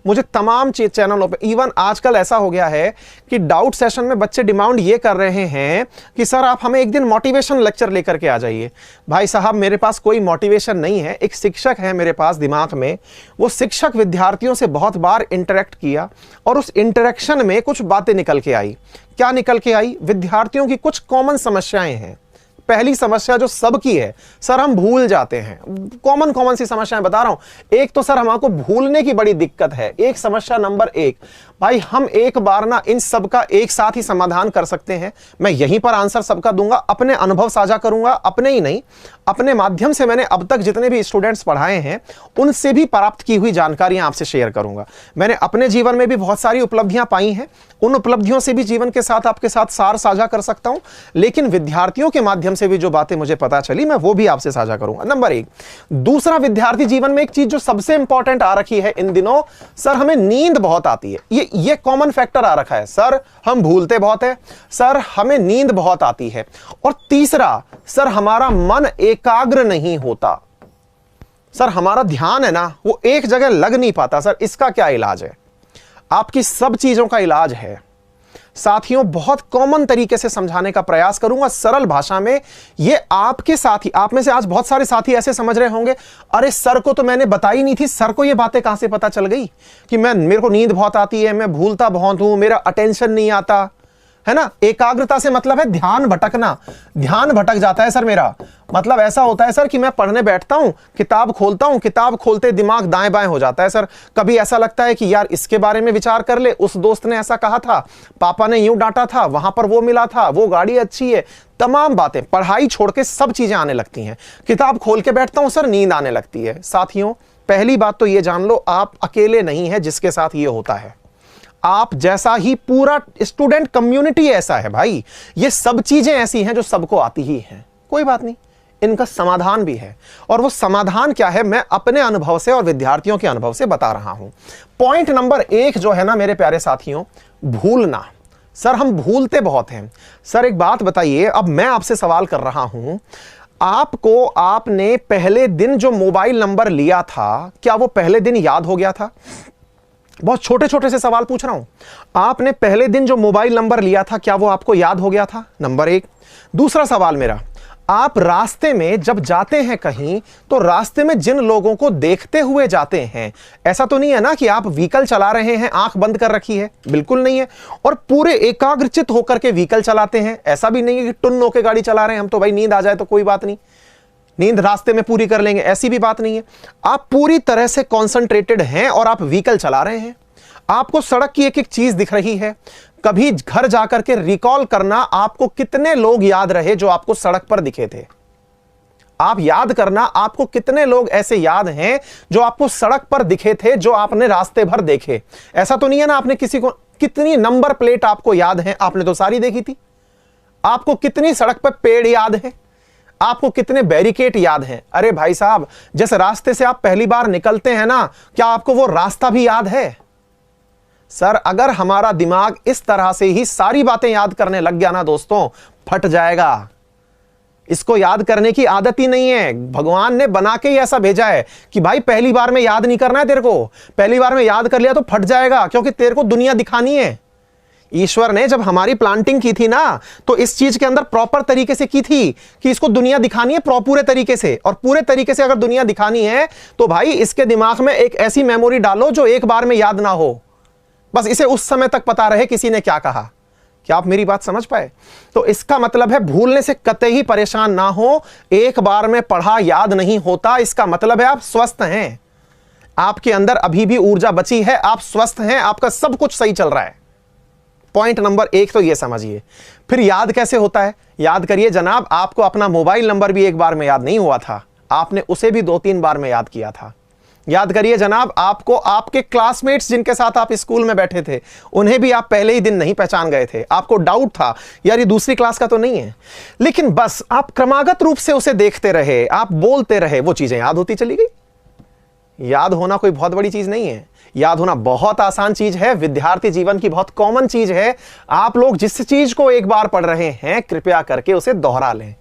मुझे तमाम चैनलों पे, इवन आजकल ऐसा हो गया है कि डाउट सेशन में बच्चे डिमांड ये कर रहे हैं कि सर आप हमें एक दिन मोटिवेशन लेक्चर लेकर के आ जाइए। भाई साहब मेरे पास कोई मोटिवेशन नहीं है, एक शिक्षक है मेरे पास दिमाग में, वो शिक्षक विद्यार्थियों से बहुत बार इंटरेक्ट किया और उस इंटरेक्शन में कुछ बातें निकल के आई। क्या निकल के आई? विद्यार्थियों की कुछ कॉमन समस्याएं हैं। पहली समस्या जो सबकी है, सर हम भूल जाते हैं। कॉमन सी समस्याएं बता रहा हूं। एक तो सर हमको भूलने की बड़ी दिक्कत है, एक समस्या नंबर एक। भाई हम एक बार ना इन सब का एक साथ ही समाधान कर सकते हैं। मैं यहीं पर आंसर सबका दूंगा, अपने अनुभव साझा करूंगा, अपने ही नहीं अपने माध्यम से मैंने अब तक जितने भी स्टूडेंट्स पढ़ाए हैं उनसे भी प्राप्त की हुई जानकारियां आपसे शेयर करूंगा। मैंने अपने जीवन में भी बहुत सारी उपलब्धियां पाई हैं, उन उपलब्धियों से भी जीवन के साथ आपके साथ सार साझा कर सकता हूं, लेकिन विद्यार्थियों के माध्यम से भी जो बातें मुझे पता चली मैं वो भी आपसे साझा करूंगा। नंबर एक। दूसरा, विद्यार्थी जीवन में एक चीज जो सबसे इंपॉर्टेंट आ रखी है इन दिनों, सर हमें नींद बहुत आती है। ये कॉमन फैक्टर आ रखा है। सर हम भूलते बहुत है, सर हमें नींद बहुत आती है। और तीसरा, सर हमारा मन एकाग्र नहीं होता। सर हमारा ध्यान है ना वो एक जगह लग नहीं पाता। सर इसका क्या इलाज है? आपकी सब चीजों का इलाज है साथियों। बहुत कॉमन तरीके से समझाने का प्रयास करूंगा, सरल भाषा में। ये आपके साथी, आप में से आज बहुत सारे साथी ऐसे समझ रहे होंगे, अरे सर को तो मैंने बताई नहीं थी, सर को ये बातें कहां से पता चल गई कि मेरे को नींद बहुत आती है, मैं भूलता बहुत हूं, मेरा अटेंशन नहीं आता है ना। एकाग्रता से मतलब है ध्यान भटकना। ध्यान भटक जाता है सर मेरा। मतलब ऐसा होता है सर कि मैं पढ़ने बैठता हूं, किताब खोलता हूं, किताब खोलते दिमाग दाएं बाएं हो जाता है सर। कभी ऐसा लगता है कि यार इसके बारे में विचार कर ले, उस दोस्त ने ऐसा कहा था, पापा ने यूं डांटा था, वहां पर वो मिला था, वो गाड़ी अच्छी है, तमाम बातें, पढ़ाई छोड़ के सब चीजें आने लगती हैं। किताब खोल के बैठता हूं सर, नींद आने लगती है। साथियों पहली बात तो ये जान लो, आप अकेले नहीं है जिसके साथ ये होता है। आप जैसा ही पूरा स्टूडेंट कम्युनिटी ऐसा है भाई। ये सब चीजें ऐसी हैं जो सबको आती ही हैं। कोई बात नहीं, इनका समाधान भी है। और वो समाधान क्या है मैं अपने अनुभव से और विद्यार्थियों के अनुभव से बता रहा हूं। पॉइंट नंबर एक जो है ना मेरे प्यारे साथियों, भूलना। सर हम भूलते बहुत हैं। सर एक बात बताइए, अब मैं आपसे सवाल कर रहा हूं, आपको आपने पहले दिन जो मोबाइल नंबर लिया था, क्या वो पहले दिन याद हो गया था? बहुत छोटे छोटे से सवाल पूछ रहा हूं। आपने पहले दिन जो मोबाइल नंबर लिया था, क्या वो आपको याद हो गया था? नंबर एक। दूसरा सवाल मेरा, आप रास्ते में जब जाते हैं कहीं, तो रास्ते में जिन लोगों को देखते हुए जाते हैं, ऐसा तो नहीं है ना कि आप व्हीकल चला रहे हैं आंख बंद कर रखी है, बिल्कुल नहीं है। और पूरे एकाग्रचित होकर के व्हीकल चलाते हैं, ऐसा भी नहीं है कि टुन्न होकर गाड़ी चला रहे हैं हम, तो भाई नींद आ जाए तो कोई बात नहीं, नींद रास्ते में पूरी कर लेंगे, ऐसी भी बात नहीं है। आप पूरी तरह से कॉन्सेंट्रेटेड हैं और आप व्हीकल चला रहे हैं। आपको सड़क की एक एक चीज दिख रही है। कभी घर जाकर के रिकॉल करना, आपको कितने लोग याद रहे जो आपको सड़क पर दिखे थे। आप याद करना, आपको कितने लोग ऐसे याद हैं जो आपको सड़क पर दिखे थे, जो आपने रास्ते भर देखे। ऐसा तो नहीं है ना आपने किसी को, कितनी नंबर प्लेट आपको याद है, आपने तो सारी देखी थी। आपको कितनी सड़क पर पेड़ याद है, आपको कितने बैरिकेड याद हैं। अरे भाई साहब, जिस रास्ते से आप पहली बार निकलते हैं ना, क्या आपको वो रास्ता भी याद है? सर अगर हमारा दिमाग इस तरह से ही सारी बातें याद करने लग गया ना दोस्तों, फट जाएगा। इसको याद करने की आदत ही नहीं है। भगवान ने बना के ही ऐसा भेजा है कि भाई पहली बार में याद नहीं करना है तेरे को, पहली बार में याद कर लिया तो फट जाएगा, क्योंकि तेरे को दुनिया दिखानी है। ईश्वर ने जब हमारी प्लांटिंग की थी ना, तो इस चीज के अंदर प्रॉपर तरीके से की थी कि इसको दुनिया दिखानी है पूरे तरीके से। और पूरे तरीके से अगर दुनिया दिखानी है तो भाई इसके दिमाग में एक ऐसी मेमोरी डालो जो एक बार में याद ना हो, बस इसे उस समय तक पता रहे किसी ने क्या कहा। क्या आप मेरी बात समझ पाए? तो इसका मतलब है भूलने से कतई परेशान ना हो। एक बार में पढ़ा याद नहीं होता, इसका मतलब है आप स्वस्थ हैं, आपके अंदर अभी भी ऊर्जा बची है, आप स्वस्थ हैं, आपका सब कुछ सही चल रहा है। पॉइंट नंबर एक तो ये समझिए। फिर याद कैसे होता है? याद करिए जनाब, आपको अपना मोबाइल नंबर भी एक बार में याद नहीं हुआ था, आपने उसे भी 2-3 बार में याद किया था। याद करिए जनाब, आपको आपके क्लासमेट्स जिनके साथ आप स्कूल में बैठे थे, उन्हें भी आप पहले ही दिन नहीं पहचान गए थे। आपको डाउट था यार ये दूसरी क्लास का तो नहीं है, लेकिन बस आप क्रमागत रूप से उसे देखते रहे, आप बोलते रहे, वो चीजें याद होती चली गई। याद होना कोई बहुत बड़ी चीज नहीं है, याद होना बहुत आसान चीज है, विद्यार्थी जीवन की बहुत कॉमन चीज है। आप लोग जिस चीज को एक बार पढ़ रहे हैं, कृपया करके उसे दोहरा लें।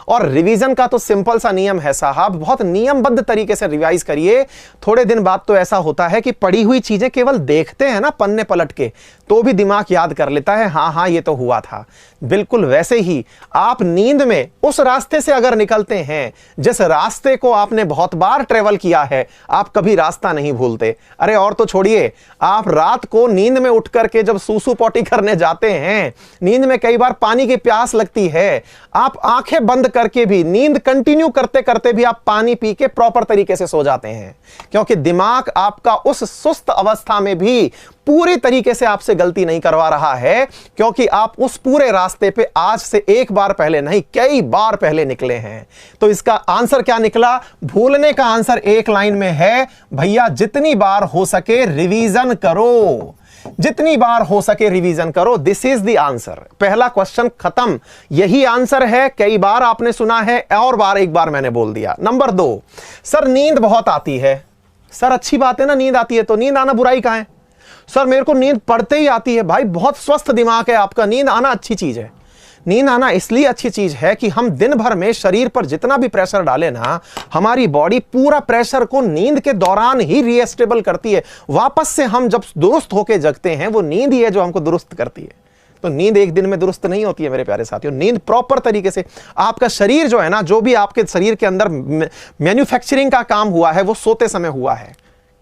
और रिवीजन का तो सिंपल सा नियम है साहब, बहुत नियमबद्ध तरीके से रिवाइज करिए। थोड़े दिन बाद तो ऐसा होता है कि पढ़ी हुई चीजें केवल देखते हैं ना पन्ने पलट के, तो भी दिमाग याद कर लेता है, हाँ हाँ ये तो हुआ था। बिल्कुल वैसे ही आप नींद में उस रास्ते से अगर निकलते हैं जिस रास्ते को आपने बहुत बार ट्रेवल किया है, आप कभी रास्ता नहीं भूलते। अरे और तो छोड़िए, आप रात को नींद में उठ करके जब सूसू पॉटी करने जाते हैं, नींद में कई बार पानी की प्यास लगती है, आप आंखें बंद करके भी नींद कंटिन्यू करते करते भी आप पानी पी के प्रॉपर तरीके से सो जाते हैं, क्योंकि दिमाग आपका उस सुस्त अवस्था में भी पूरी तरीके से आपसे गलती नहीं करवा रहा है, क्योंकि आप उस पूरे रास्ते पे आज से एक बार पहले नहीं कई बार पहले निकले हैं। तो इसका आंसर क्या निकला? भूलने का आंसर एक लाइन में है, भैया जितनी बार हो सके रिवीजन करो, जितनी बार हो सके रिवीजन करो। This is the answer. पहला क्वेश्चन खत्म, यही आंसर है। कई बार आपने सुना है और बार एक बार मैंने बोल दिया। नंबर 2, सर नींद बहुत आती है। सर अच्छी बात है ना, नींद आती है तो नींद आना बुराई कहां है? सर मेरे को नींद पड़ते ही आती है। भाई बहुत स्वस्थ दिमाग है आपका, नींद आना अच्छी चीज है। नींद आना इसलिए अच्छी चीज है कि हम दिन भर में शरीर पर जितना भी प्रेशर डालें ना, हमारी बॉडी पूरा प्रेशर को नींद के दौरान ही रीएस्टेबल करती है। वापस से हम जब दुरुस्त होकर जगते हैं, वो नींद ही है जो हमको दुरुस्त करती है। तो नींद एक दिन में दुरुस्त नहीं होती है मेरे प्यारे साथियों। नींद प्रॉपर तरीके से आपका शरीर जो है ना, जो भी आपके शरीर के अंदर मैन्युफैक्चरिंग का काम हुआ है वो सोते समय हुआ है।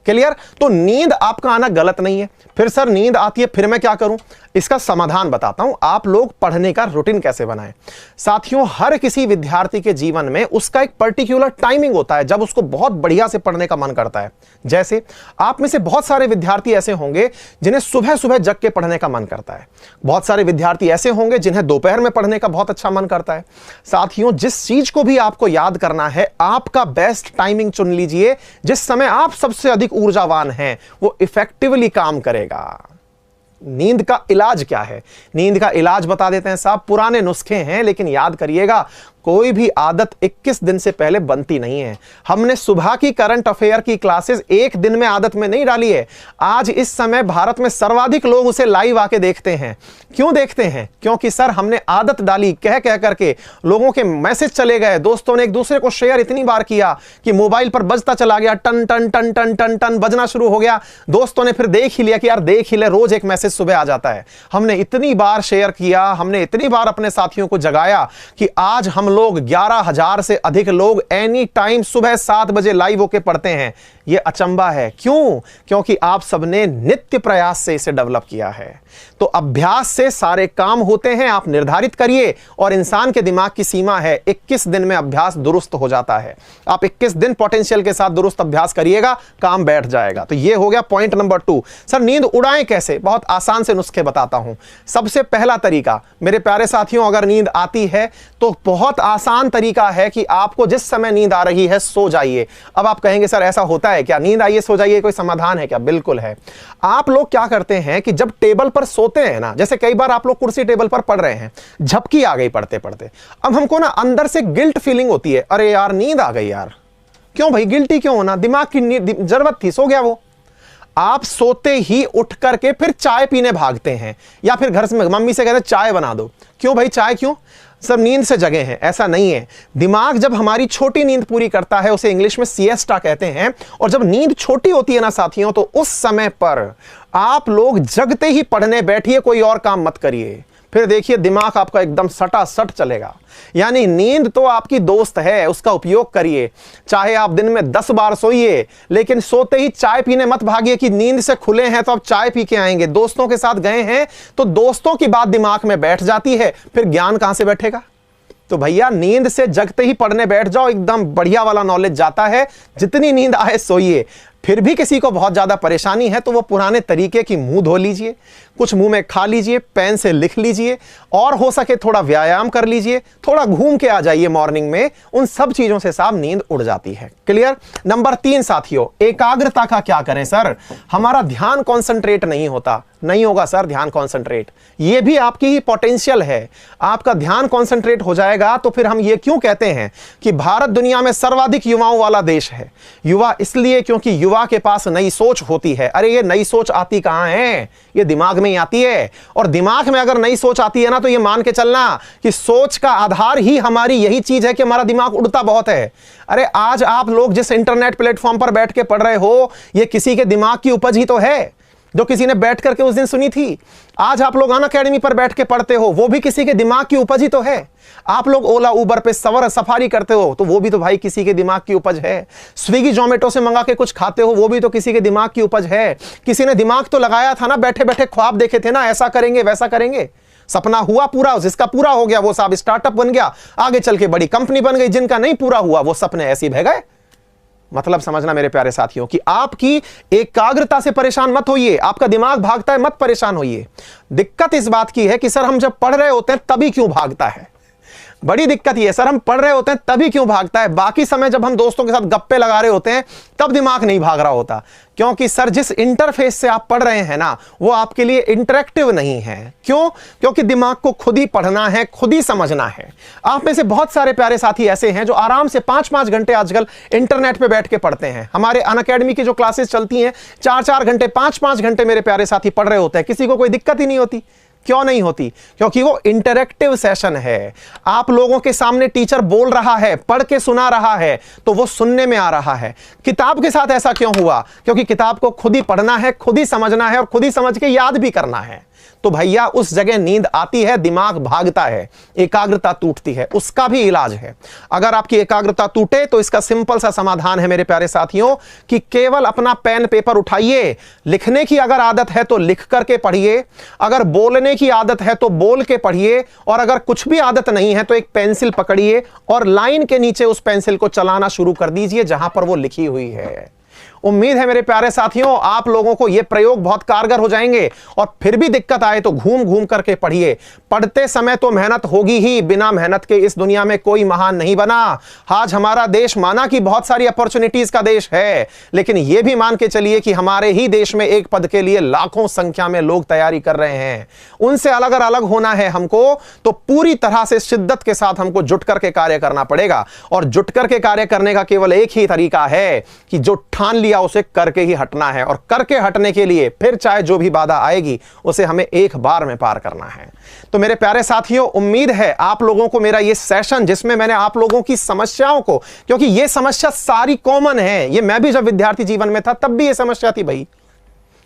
क्लियर? तो नींद आपका आना गलत नहीं है। फिर सर नींद आती है, फिर मैं क्या करूं? इसका समाधान बताता हूं। आप लोग पढ़ने का रूटीन कैसे बनाएं। साथियों, हर किसी विद्यार्थी के जीवन में उसका एक पर्टिकुलर टाइमिंग होता है जब उसको बहुत बढ़िया से पढ़ने का मन करता है। जैसे आप में से बहुत सारे विद्यार्थी ऐसे होंगे जिन्हें सुबह सुबह जग के पढ़ने का मन करता है। बहुत सारे विद्यार्थी ऐसे होंगे जिन्हें दोपहर में पढ़ने का बहुत अच्छा मन करता है। साथियों, जिस चीज को भी आपको याद करना है, आपका बेस्ट टाइमिंग चुन लीजिए। जिस समय आप सबसे अधिक ऊर्जावान हैं, वो इफेक्टिवली काम करेगा। नींद का इलाज क्या है? नींद का इलाज बता देते हैं साहब। पुराने नुस्खे हैं, लेकिन याद करिएगा, कोई भी आदत 21 दिन से पहले बनती नहीं है। हमने सुबह की करंट अफेयर की क्लासेस एक दिन में आदत में नहीं डाली है। आज इस समय भारत में सर्वाधिक लोग उसे लाइव आके देखते हैं। क्यों देखते हैं? क्योंकि सर हमने आदत डाली, कह कह करके लोगों के मैसेज चले गए, दोस्तों ने एक दूसरे को शेयर इतनी बार किया कि मोबाइल पर बजता चला गया, टन टन टन टन टन टन बजना शुरू हो गया। दोस्तों ने फिर देख ही लिया कि यार देख ही ले, रोज एक मैसेज सुबह आ जाता है। हमने इतनी बार शेयर किया, हमने इतनी बार अपने साथियों को जगाया कि आज हम लोग 11,000 से अधिक लोग एनी टाइम सुबह 7 बजे लाइव होके पढ़ते हैं। यह अचंबा है। क्यों? क्योंकि आप सबने नित्य प्रयास से इसे डेवलप किया है। तो अभ्यास से सारे काम होते हैं। आप निर्धारित करिए, और इंसान के दिमाग की सीमा है 21 दिन में अभ्यास दुरुस्त हो जाता है। आप 21 दिन पोटेंशियल के साथ दुरुस्त अभ्यास करिएगा, काम बैठ जाएगा। तो यह हो गया पॉइंट नंबर 2। सर नींद उड़ाएं कैसे? बहुत आसान से नुस्खे बताता हूं। सबसे पहला तरीका मेरे प्यारे साथियों, अगर नींद आती है तो बहुत आसान तरीका है कि आपको जिस समय नींद आ रही है सो जाइए। अब आप कहेंगे सर ऐसा होता है क्या? नींद आइए सो जाइए, कोई समाधान है क्या? बिल्कुल है। आप लोग क्या करते हैं कि जब टेबल पर सोते हैं ना, जैसे कई बार आप लोग कुर्सी टेबल पर पढ़ रहे हैं, झपकी आ गई पढ़ते पढ़ते, अब हमको ना अंदर से गिल्ट फीलिंग होती है, अरे यार नींद आ गई यार। क्यों भाई गिल्टी क्यों होना? दिमाग की जरूरत थी, सो गया वो। आप सोते ही उठ करके फिर चाय पीने भागते हैं, या फिर घर से मम्मी से कहते हैं चाय बना दो। क्यों भाई चाय क्यों? सब नींद से जगे हैं। ऐसा नहीं है। दिमाग जब हमारी छोटी नींद पूरी करता है, उसे इंग्लिश में सिएस्टा कहते हैं, और जब नींद छोटी होती है ना साथियों, तो उस समय पर आप लोग जगते ही पढ़ने बैठिए, कोई और काम मत करिए। फिर देखिए दिमाग आपका एकदम सटासट चलेगा। यानी नींद तो आपकी दोस्त है, उसका उपयोग करिए। चाहे आप दिन में 10 बार सोइए, लेकिन सोते ही चाय पीने मत भागिए कि नींद से खुले हैं तो अब चाय पी के आएंगे। दोस्तों के साथ गए हैं तो दोस्तों की बात दिमाग में बैठ जाती है, फिर ज्ञान कहां से बैठेगा? तो भैया नींद से जगते ही पढ़ने बैठ जाओ, एकदम बढ़िया वाला नॉलेज जाता है। जितनी नींद आए सोइए। फिर भी किसी को बहुत ज्यादा परेशानी है तो वो पुराने तरीके की मुंह धो लीजिए, कुछ मुंह में खा लीजिए, पेन से लिख लीजिए, और हो सके थोड़ा व्यायाम कर लीजिए, थोड़ा घूम के आ जाइए मॉर्निंग में। उन सब चीजों से साहब नींद उड़ जाती है। क्लियर? नंबर 3 साथियों, एकाग्रता का क्या करें? सर हमारा ध्यान कॉन्सेंट्रेट नहीं होता। नहीं होगा सर ध्यान कॉन्सेंट्रेट, ये भी आपकी ही पोटेंशियल है। आपका ध्यान कॉन्सेंट्रेट हो जाएगा तो फिर हम ये क्यों कहते हैं कि भारत दुनिया में सर्वाधिक युवाओं वाला देश है? युवा इसलिए क्योंकि युवा युवा के पास नई सोच होती है। अरे ये नई सोच आती कहां है, ये दिमाग में ही आती है। और दिमाग में अगर नई सोच आती है ना, तो ये मान के चलना कि सोच का आधार ही हमारी यही चीज है कि हमारा दिमाग उड़ता बहुत है। अरे आज आप लोग जिस इंटरनेट प्लेटफॉर्म पर बैठ के पढ़ रहे हो, ये किसी के दिमाग की उपज ही तो है, जो किसी ने बैठ करके उस दिन सुनी थी। आज आप लोग अनअकैडमी पर बैठ के पढ़ते हो, वो भी किसी के दिमाग की उपज ही तो है। आप लोग ओला उबर पे सफारी करते हो, तो वो भी तो भाई किसी के दिमाग की उपज है। स्विगी जोमेटो से मंगा के कुछ खाते हो, वो भी तो किसी के दिमाग की उपज है। किसी ने दिमाग तो लगाया था ना, बैठे बैठे ख्वाब देखे थे ना, ऐसा करेंगे वैसा करेंगे, सपना हुआ पूरा, जिसका पूरा हो गया वो साहब स्टार्टअप बन गया, आगे चल के बड़ी कंपनी बन गई। जिनका नहीं पूरा हुआ वो सपने ऐसे बह गए। मतलब समझना मेरे प्यारे साथियों कि आपकी एकाग्रता से परेशान मत होइए, आपका दिमाग भागता है मत परेशान होइए। दिक्कत इस बात की है कि सर हम जब पढ़ रहे होते हैं तभी क्यों भागता है। बड़ी दिक्कत ये है, सर हम पढ़ रहे होते हैं तभी क्यों भागता है, बाकी समय जब हम दोस्तों के साथ गप्पे लगा रहे होते हैं तब दिमाग नहीं भाग रहा होता। क्योंकि सर जिस इंटरफेस से आप पढ़ रहे हैं ना, वो आपके लिए इंटरेक्टिव नहीं है। क्यों? क्योंकि दिमाग को खुद ही पढ़ना है, खुद ही समझना है। आप में से बहुत सारे प्यारे साथी ऐसे हैं जो आराम से 5-5 घंटे आजकल इंटरनेट पे बैठ के पढ़ते हैं। हमारे अनअकैडमी की जो क्लासेस चलती हैं, 4-4 घंटे 5-5 घंटे मेरे प्यारे साथी पढ़ रहे होते हैं, किसी को कोई दिक्कत ही नहीं होती। क्यों नहीं होती? क्योंकि वो इंटरैक्टिव सेशन है। आप लोगों के सामने टीचर बोल रहा है, पढ़ के सुना रहा है, तो वो सुनने में आ रहा है। किताब के साथ ऐसा क्यों हुआ? क्योंकि किताब को खुद ही पढ़ना है, खुद ही समझना है और खुद ही समझ के याद भी करना है। तो भैया उस जगह नींद आती है, दिमाग भागता है, एकाग्रता टूटती है, उसका भी इलाज है। अगर आपकी एकाग्रता टूटे तो इसका सिंपल सा समाधान है मेरे प्यारे साथियों कि केवल अपना पेन पेपर उठाइए। लिखने की अगर आदत है तो लिख करके पढ़िए, अगर बोलने की आदत है तो बोल के पढ़िए, और अगर कुछ भी आदत नहीं है तो एक पेंसिल पकड़िए और लाइन के नीचे उस पेंसिल को चलाना शुरू कर दीजिए जहां पर वो लिखी हुई है। उम्मीद है मेरे प्यारे साथियों आप लोगों को ये प्रयोग बहुत कारगर हो जाएंगे। और फिर भी दिक्कत आए तो घूम घूम करके पढ़िए। पढ़ते समय तो मेहनत होगी ही, बिना मेहनत के इस दुनिया में कोई महान नहीं बना। आज हमारा देश माना कि बहुत सारी अपॉर्चुनिटीज का देश है, लेकिन यह भी मान के चलिए कि हमारे ही देश में एक पद के लिए लाखों संख्या में लोग तैयारी कर रहे हैं। उनसे अगर अलग होना है हमको, तो पूरी तरह से शिद्दत के साथ हमको जुट करके कार्य करना पड़ेगा। और जुट करके कार्य करने का केवल एक ही तरीका है कि जो ठान लिया उसे करके ही हटना है। और करके हटने के लिए फिर चाहे जो भी बाधा आएगी उसे हमें एक बार में पार करना है। तो मेरे प्यारे साथियों उम्मीद है आप लोगों को मेरा ये सेशन, जिसमें मैंने आप लोगों की समस्याओं को, क्योंकि ये समस्या सारी कॉमन है, ये मैं भी जब विद्यार्थी जीवन में था तब भी ये समस्या थी भाई।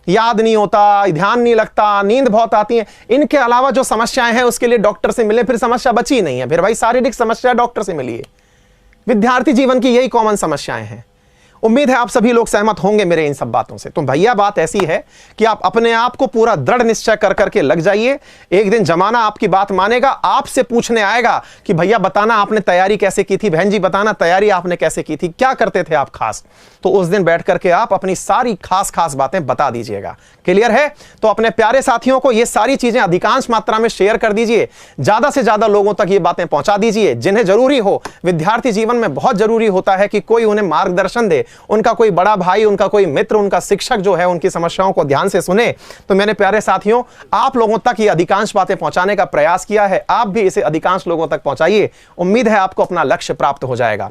याद नहीं होता, ध्यान नहीं लगता, नींद बहुत आती है। इनके अलावा जो समस्याएं हैं उसके लिए डॉक्टर से मिले, फिर समस्या बची नहीं है। फिर भाई शारीरिक समस्या डॉक्टर से मिलिए। विद्यार्थी जीवन की यही कॉमन समस्याएं हैं। उम्मीद है आप सभी लोग सहमत होंगे मेरे इन सब बातों से। तो भैया बात ऐसी है कि आप अपने आप को पूरा दृढ़ निश्चय कर करके लग जाइए। एक दिन जमाना आपकी बात मानेगा, आपसे पूछने आएगा कि भैया बताना आपने तैयारी कैसे की थी, बहन जी बताना तैयारी आपने कैसे की थी, क्या करते थे आप खास। तो उस दिन बैठ करके आप अपनी सारी खास खास बातें बता दीजिएगा। क्लियर है? तो अपने प्यारे साथियों को ये सारी चीजें अधिकांश मात्रा में शेयर कर दीजिए, ज्यादा से ज्यादा लोगों तक ये बातें पहुंचा दीजिए जिन्हें जरूरी हो। विद्यार्थी जीवन में बहुत जरूरी होता है कि कोई उन्हें मार्गदर्शन दे, उनका कोई बड़ा भाई, उनका कोई मित्र, उनका शिक्षक जो है उनकी समस्याओं को ध्यान से सुने। तो मेरे प्यारे साथियों आप लोगों तक ये अधिकांश बातें पहुंचाने का प्रयास किया है, आप भी इसे अधिकांश लोगों तक पहुंचाइए। उम्मीद है आपको अपना लक्ष्य प्राप्त हो जाएगा।